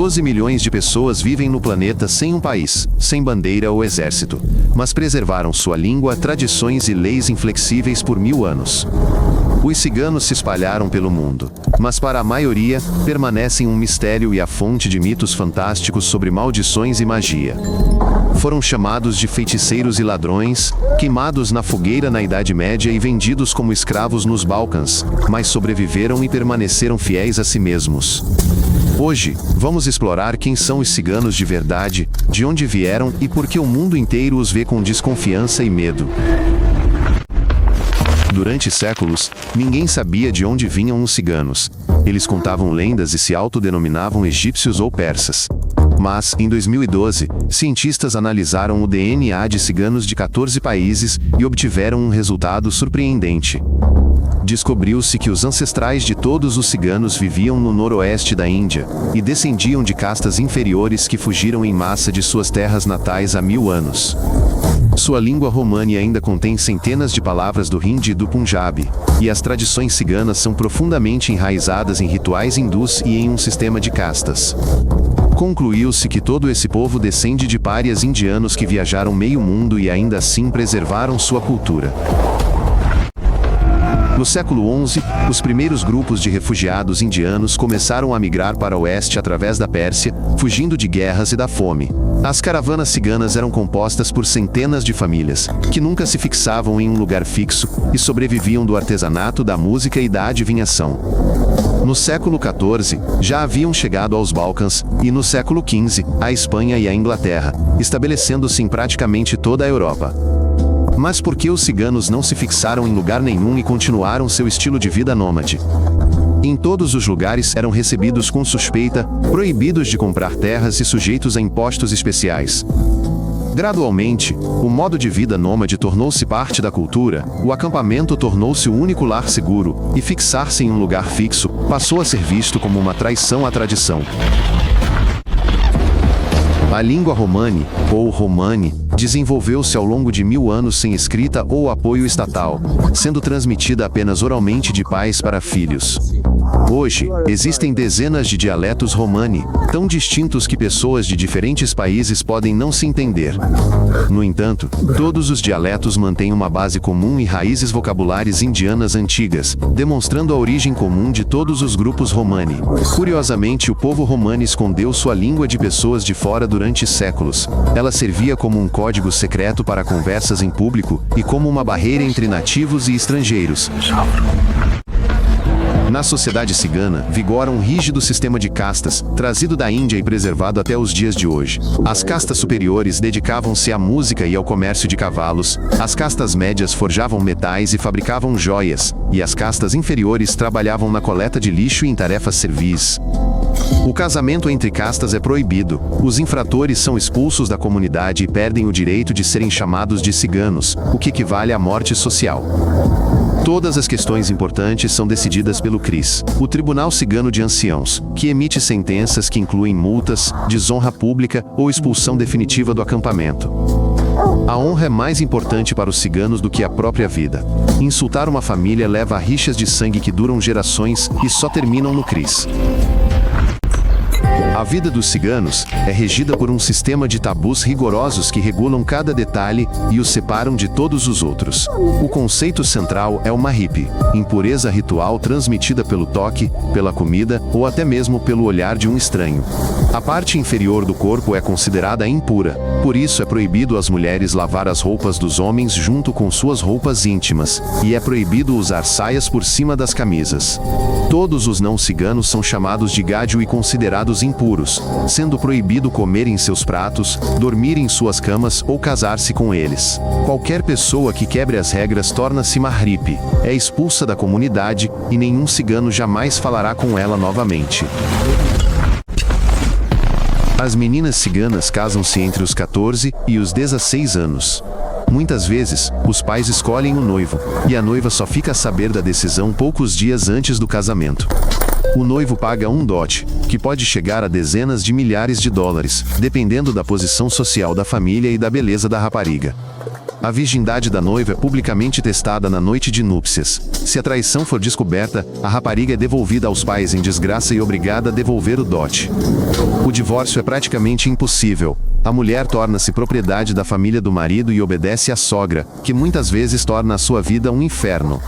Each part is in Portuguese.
12 milhões de pessoas vivem no planeta sem um país, sem bandeira ou exército, mas preservaram sua língua, tradições e leis inflexíveis por 1000 anos. Os ciganos se espalharam pelo mundo, mas para a maioria, permanecem um mistério e a fonte de mitos fantásticos sobre maldições e magia. Foram chamados de feiticeiros e ladrões, queimados na fogueira na Idade Média e vendidos como escravos nos Balcãs, mas sobreviveram e permaneceram fiéis a si mesmos. Hoje, vamos explorar quem são os ciganos de verdade, de onde vieram e por que o mundo inteiro os vê com desconfiança e medo. Durante séculos, ninguém sabia de onde vinham os ciganos. Eles contavam lendas e se autodenominavam egípcios ou persas. Mas, em 2012, cientistas analisaram o DNA de ciganos de 14 países e obtiveram um resultado surpreendente. Descobriu-se que os ancestrais de todos os ciganos viviam no noroeste da Índia e descendiam de castas inferiores que fugiram em massa de suas terras natais há 1000 anos. Sua língua romani ainda contém centenas de palavras do Hindi e do Punjabi, e as tradições ciganas são profundamente enraizadas em rituais hindus e em um sistema de castas. Concluiu-se que todo esse povo descende de párias indianos que viajaram meio mundo e ainda assim preservaram sua cultura. No século XI, os primeiros grupos de refugiados indianos começaram a migrar para o oeste através da Pérsia, fugindo de guerras e da fome. As caravanas ciganas eram compostas por centenas de famílias, que nunca se fixavam em um lugar fixo e sobreviviam do artesanato, da música e da adivinhação. No século XIV, já haviam chegado aos Balcãs, e no século XV, à Espanha e à Inglaterra, estabelecendo-se em praticamente toda a Europa. Mas por que os ciganos não se fixaram em lugar nenhum e continuaram seu estilo de vida nômade? Em todos os lugares eram recebidos com suspeita, proibidos de comprar terras e sujeitos a impostos especiais. Gradualmente, o modo de vida nômade tornou-se parte da cultura, o acampamento tornou-se o único lar seguro, e fixar-se em um lugar fixo passou a ser visto como uma traição à tradição. A língua romani, ou romani, desenvolveu-se ao longo de 1000 anos sem escrita ou apoio estatal, sendo transmitida apenas oralmente de pais para filhos. Hoje, existem dezenas de dialetos romani, tão distintos que pessoas de diferentes países podem não se entender. No entanto, todos os dialetos mantêm uma base comum e raízes vocabulares indianas antigas, demonstrando a origem comum de todos os grupos romani. Curiosamente, o povo romani escondeu sua língua de pessoas de fora durante séculos. Ela servia como um código secreto para conversas em público e como uma barreira entre nativos e estrangeiros. Na sociedade cigana, vigora um rígido sistema de castas, trazido da Índia e preservado até os dias de hoje. As castas superiores dedicavam-se à música e ao comércio de cavalos, as castas médias forjavam metais e fabricavam joias, e as castas inferiores trabalhavam na coleta de lixo e em tarefas servis. O casamento entre castas é proibido, os infratores são expulsos da comunidade e perdem o direito de serem chamados de ciganos, o que equivale à morte social. Todas as questões importantes são decididas pelo CRIS, o Tribunal Cigano de Anciãos, que emite sentenças que incluem multas, desonra pública ou expulsão definitiva do acampamento. A honra é mais importante para os ciganos do que a própria vida. Insultar uma família leva a rixas de sangue que duram gerações e só terminam no CRIS. A vida dos ciganos é regida por um sistema de tabus rigorosos que regulam cada detalhe e os separam de todos os outros. O conceito central é o mahip, impureza ritual transmitida pelo toque, pela comida ou até mesmo pelo olhar de um estranho. A parte inferior do corpo é considerada impura, por isso é proibido às mulheres lavar as roupas dos homens junto com suas roupas íntimas, e é proibido usar saias por cima das camisas. Todos os não-ciganos são chamados de gádio e considerados impuros, sendo proibido comer em seus pratos, dormir em suas camas ou casar-se com eles. Qualquer pessoa que quebre as regras torna-se mahrip, é expulsa da comunidade e nenhum cigano jamais falará com ela novamente. As meninas ciganas casam-se entre os 14 e os 16 anos. Muitas vezes, os pais escolhem o noivo, e a noiva só fica a saber da decisão poucos dias antes do casamento. O noivo paga um dote, que pode chegar a dezenas de milhares de dólares, dependendo da posição social da família e da beleza da rapariga. A virgindade da noiva é publicamente testada na noite de núpcias. Se a traição for descoberta, a rapariga é devolvida aos pais em desgraça e obrigada a devolver o dote. O divórcio é praticamente impossível. A mulher torna-se propriedade da família do marido e obedece à sogra, que muitas vezes torna a sua vida um inferno.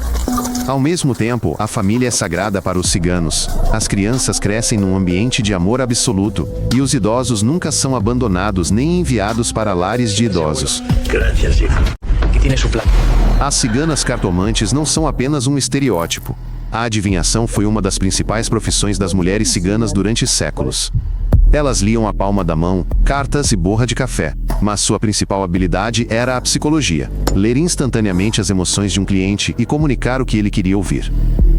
Ao mesmo tempo, a família é sagrada para os ciganos. As crianças crescem num ambiente de amor absoluto, e os idosos nunca são abandonados nem enviados para lares de idosos. As ciganas cartomantes não são apenas um estereótipo. A adivinhação foi uma das principais profissões das mulheres ciganas durante séculos. Elas liam a palma da mão, cartas e borra de café, mas sua principal habilidade era a psicologia, ler instantaneamente as emoções de um cliente e comunicar o que ele queria ouvir.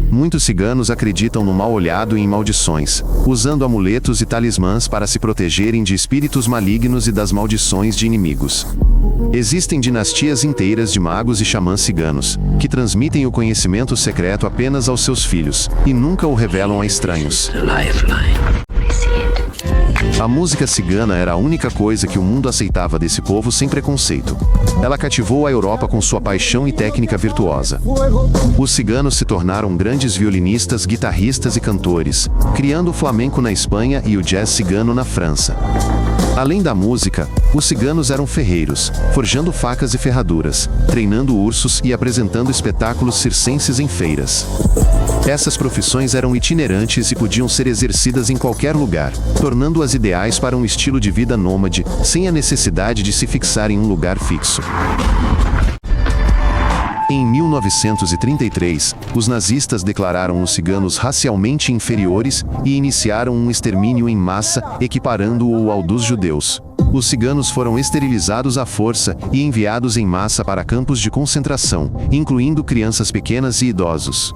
Muitos ciganos acreditam no mal olhado e em maldições, usando amuletos e talismãs para se protegerem de espíritos malignos e das maldições de inimigos. Existem dinastias inteiras de magos e xamãs ciganos, que transmitem o conhecimento secreto apenas aos seus filhos, e nunca o revelam a estranhos. A música cigana era a única coisa que o mundo aceitava desse povo sem preconceito. Ela cativou a Europa com sua paixão e técnica virtuosa. Os ciganos se tornaram grandes violinistas, guitarristas e cantores, criando o flamenco na Espanha e o jazz cigano na França. Além da música, os ciganos eram ferreiros, forjando facas e ferraduras, treinando ursos e apresentando espetáculos circenses em feiras. Essas profissões eram itinerantes e podiam ser exercidas em qualquer lugar, tornando-as ideais para um estilo de vida nômade, sem a necessidade de se fixar em um lugar fixo. Em 1933, os nazistas declararam os ciganos racialmente inferiores e iniciaram um extermínio em massa, equiparando-o ao dos judeus. Os ciganos foram esterilizados à força e enviados em massa para campos de concentração, incluindo crianças pequenas e idosos.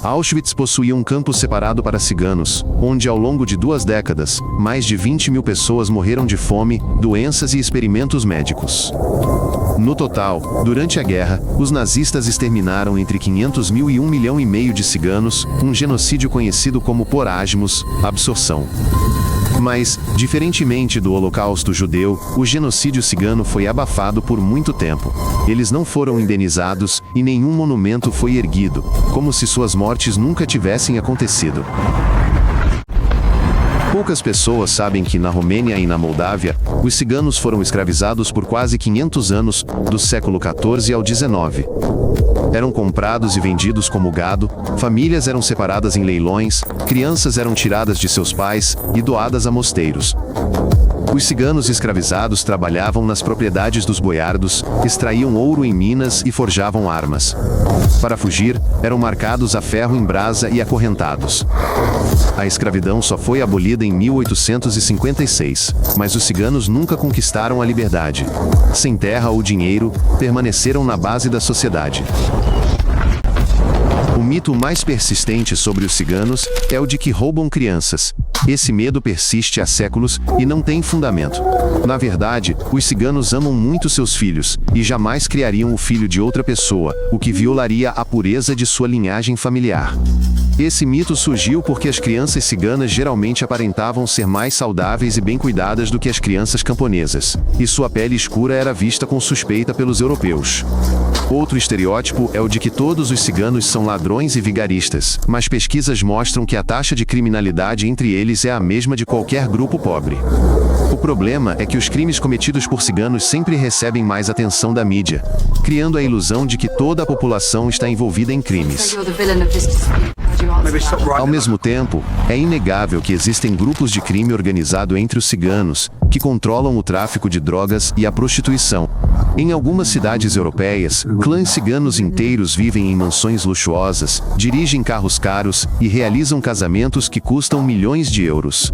Auschwitz possuía um campo separado para ciganos, onde ao longo de 2 décadas, mais de 20.000 pessoas morreram de fome, doenças e experimentos médicos. No total, durante a guerra, os nazistas exterminaram entre 500.000 e 1,5 milhão de ciganos, um genocídio conhecido como porasmos, absorção. Mas, diferentemente do Holocausto judeu, o genocídio cigano foi abafado por muito tempo. Eles não foram indenizados e nenhum monumento foi erguido, como se suas mortes nunca tivessem acontecido. Poucas pessoas sabem que na Romênia e na Moldávia, os ciganos foram escravizados por quase 500 anos, do século XIV ao XIX. Eram comprados e vendidos como gado, famílias eram separadas em leilões, crianças eram tiradas de seus pais e doadas a mosteiros. Os ciganos escravizados trabalhavam nas propriedades dos boiardos, extraíam ouro em minas e forjavam armas. Para fugir, eram marcados a ferro em brasa e acorrentados. A escravidão só foi abolida em 1856, mas os ciganos nunca conquistaram a liberdade. Sem terra ou dinheiro, permaneceram na base da sociedade. O mito mais persistente sobre os ciganos é o de que roubam crianças. Esse medo persiste há séculos e não tem fundamento. Na verdade, os ciganos amam muito seus filhos e jamais criariam o filho de outra pessoa, o que violaria a pureza de sua linhagem familiar. Esse mito surgiu porque as crianças ciganas geralmente aparentavam ser mais saudáveis e bem cuidadas do que as crianças camponesas, e sua pele escura era vista com suspeita pelos europeus. Outro estereótipo é o de que todos os ciganos são ladrões e vigaristas, mas pesquisas mostram que a taxa de criminalidade entre eles é a mesma de qualquer grupo pobre. O problema é que os crimes cometidos por ciganos sempre recebem mais atenção da mídia, criando a ilusão de que toda a população está envolvida em crimes. Ao mesmo tempo, é inegável que existem grupos de crime organizado entre os ciganos, que controlam o tráfico de drogas e a prostituição. Em algumas cidades europeias, clãs ciganos inteiros vivem em mansões luxuosas, dirigem carros caros e realizam casamentos que custam milhões de euros.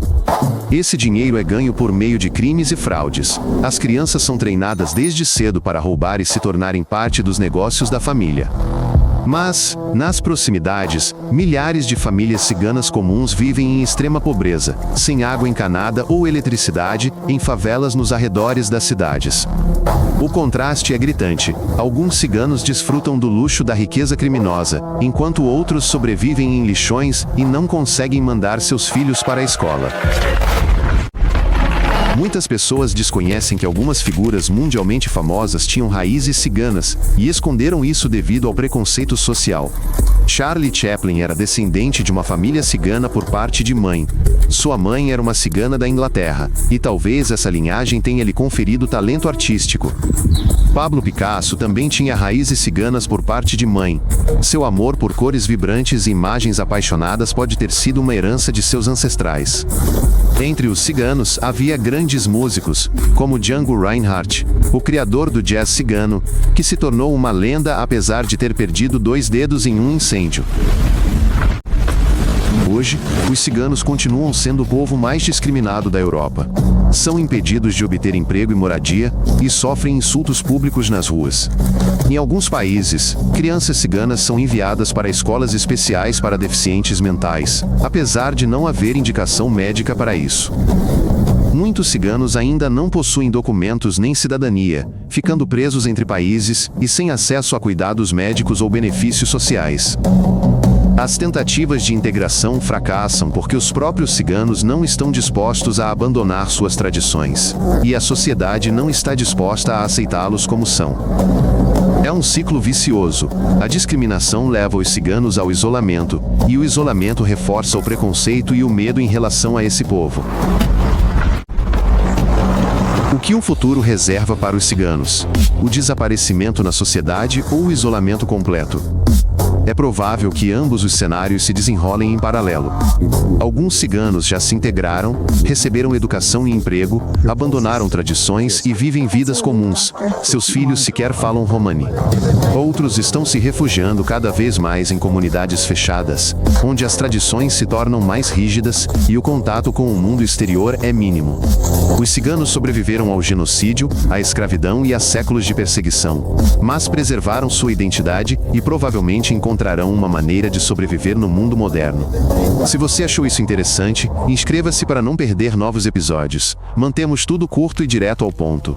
Esse dinheiro é ganho por meio de crimes e fraudes. As crianças são treinadas desde cedo para roubar e se tornarem parte dos negócios da família. Mas, nas proximidades, milhares de famílias ciganas comuns vivem em extrema pobreza, sem água encanada ou eletricidade, em favelas nos arredores das cidades. O contraste é gritante. Alguns ciganos desfrutam do luxo da riqueza criminosa, enquanto outros sobrevivem em lixões e não conseguem mandar seus filhos para a escola. Muitas pessoas desconhecem que algumas figuras mundialmente famosas tinham raízes ciganas e esconderam isso devido ao preconceito social. Charlie Chaplin era descendente de uma família cigana por parte de mãe. Sua mãe era uma cigana da Inglaterra, e talvez essa linhagem tenha lhe conferido talento artístico. Pablo Picasso também tinha raízes ciganas por parte de mãe. Seu amor por cores vibrantes e imagens apaixonadas pode ter sido uma herança de seus ancestrais. Entre os ciganos havia grandes músicos, como Django Reinhardt, o criador do jazz cigano, que se tornou uma lenda apesar de ter perdido 2 dedos em um incêndio. Hoje, os ciganos continuam sendo o povo mais discriminado da Europa. São impedidos de obter emprego e moradia e sofrem insultos públicos nas ruas. Em alguns países, crianças ciganas são enviadas para escolas especiais para deficientes mentais, apesar de não haver indicação médica para isso. Muitos ciganos ainda não possuem documentos nem cidadania, ficando presos entre países e sem acesso a cuidados médicos ou benefícios sociais. As tentativas de integração fracassam porque os próprios ciganos não estão dispostos a abandonar suas tradições, e a sociedade não está disposta a aceitá-los como são. É um ciclo vicioso. A discriminação leva os ciganos ao isolamento, e o isolamento reforça o preconceito e o medo em relação a esse povo. O que o futuro reserva para os ciganos? O desaparecimento na sociedade ou o isolamento completo? É provável que ambos os cenários se desenrolem em paralelo. Alguns ciganos já se integraram, receberam educação e emprego, abandonaram tradições e vivem vidas comuns. Seus filhos sequer falam romani. Outros estão se refugiando cada vez mais em comunidades fechadas, onde as tradições se tornam mais rígidas e o contato com o mundo exterior é mínimo. Os ciganos sobreviveram ao genocídio, à escravidão e a séculos de perseguição, mas preservaram sua identidade e provavelmente encontrarão uma maneira de sobreviver no mundo moderno. Se você achou isso interessante, inscreva-se para não perder novos episódios. Mantemos tudo curto e direto ao ponto.